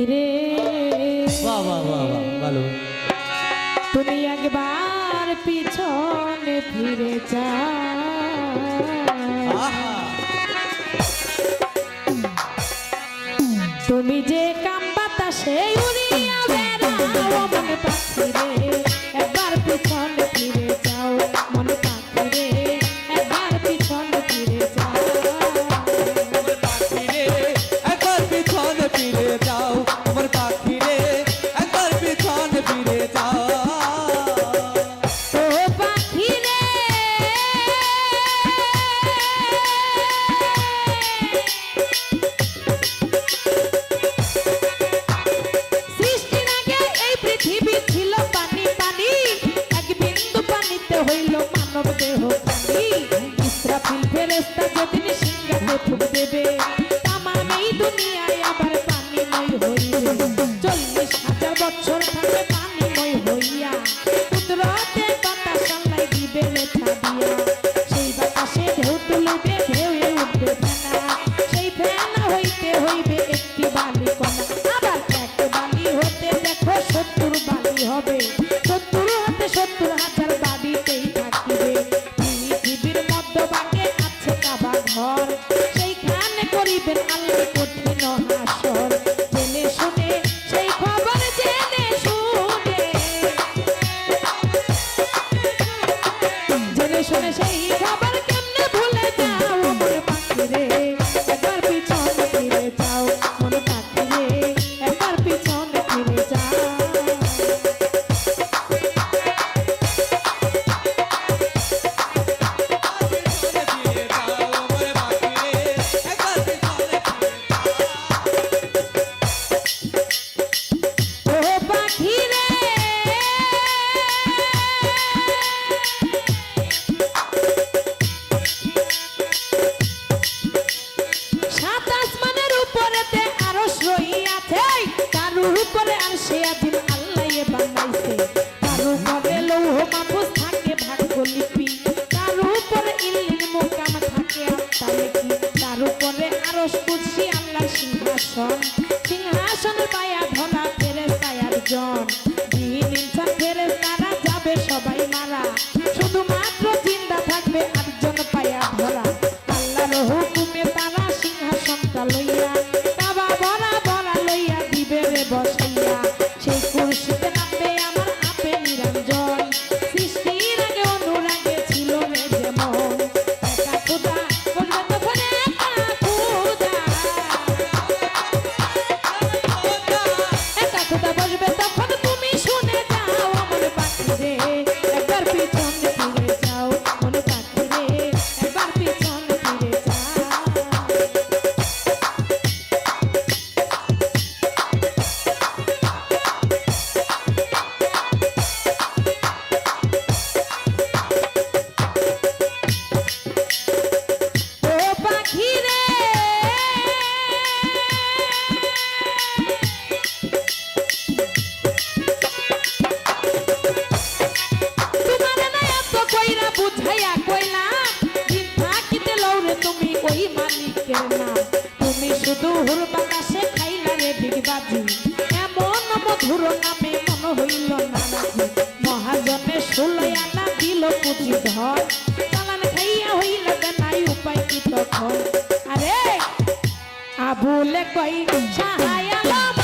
রে বাহ বাহ বাহ বাহ ভালো। তুমি একবার পিছনে ফিরে যাও, তুমি যে কাম বাতাসে উড়িয়া বেড়াও মন পাখি রে, একবার পিছনে ফিরে যাও মন পাখি রে, একবার পিছনে ফিরে যাও। একবার পিছনে ফিরে যাও আমার পাখি রে, একবার পিছনে ফিরে যাও। ও পাখি রে সৃষ্টির আগে এই পৃথিবী ছিল পানি পানি, এক বিন্দু পানিতে হইল মানব দেহ প্রাণী। ইসরাফিল ফেরেশতা যেদিন সিংহাতে ফুঁক দেবে, তামাম এই দুনিয়ায় আবার পানিময় হইবে। 40,000 বছর থাকবে পানিময় হইয়া, কুদরতে বাতাস আল্লাহ দিবে লেখা দিয়া। সেই বাতাসে ঢেউ তুলিবে, ঢেউয়ে উঠবে ফেনা, সেই ফেনা হইতে হইবে একটি বালি কণা। আবার এক বালি হতে দেখো 70 বালি হবে, 70 হতে 70,000 বালিতেই থাকিবে। পৃথিবীর মধ্যভাগে আছে কাবা ঘর, সেইখানে করিবেন আল্লাহ কঠিন হাসর। জেনে শুনে সেই খবর জেনে শুনে, জেনে শুনে সেই খবর কেমনে ভুলে যাও মন পাখি রে, একবার পিছনে ফিরে যাও মন পাখি রে, একবার পিছনে ফিরে যাও। ও পাখি রে সাত আসমানের উপরেতে আরশ রহিয়াছে, তার উপরে আরশে আজিম আল্লাহ বানাইছে। তার উপরে লৌহ মাহফুজ থাকে ভাগ্যলিপি, তার উপরে ইল্লিল মুকাম থাকে আত্মালেখি, তার উপরে আরশ কুরসি আল্লাহর সিংহাসন, সিংহাসনের পায়া ধরা ফেরেশতা একজন। জিন ইনসান ফেরেশতারা যাবে সবাই মারা, শুধুমাত্র জিন্দা থাকবে 8 জন পায়া ধরা। আল্লাহর হুকুমে তারা সিংহাসনটা লইয়া, কাবা ভরা ভরা লইয়া দিবে রে বসাইয়া। সেই কুরসিতে নামবে আমার আপে নিরঞ্জন, সৃষ্টির আগে অনুরাগে ছিল রে যেমন। একা খোদা বলবে তখন একা খোদা, একা খোদা বলবে তখন তুমি শুনে যাও আমার পাখি রে, একবার পিছনে ফিরে যাও মনে পাখি রে, একবার পিছনে ফিরে যাও। ও পাখি রে তোমারে না এত কইরা বুঝাইয়া কইলাম, দিন থাকিতে লওরে তুমি ওই মালিকের নাম। তুমি শুধু হুর বাতাসে খাইলা রে ডিগবাজি, এমন মধুর নামে মন হইল না রাজি। মহাজনে 16 আনা দিল পুঁজি ধর, চালান খাইয়া হইল নাই উপায় কি তখন। আরে আবুলে কই সাহায় আলম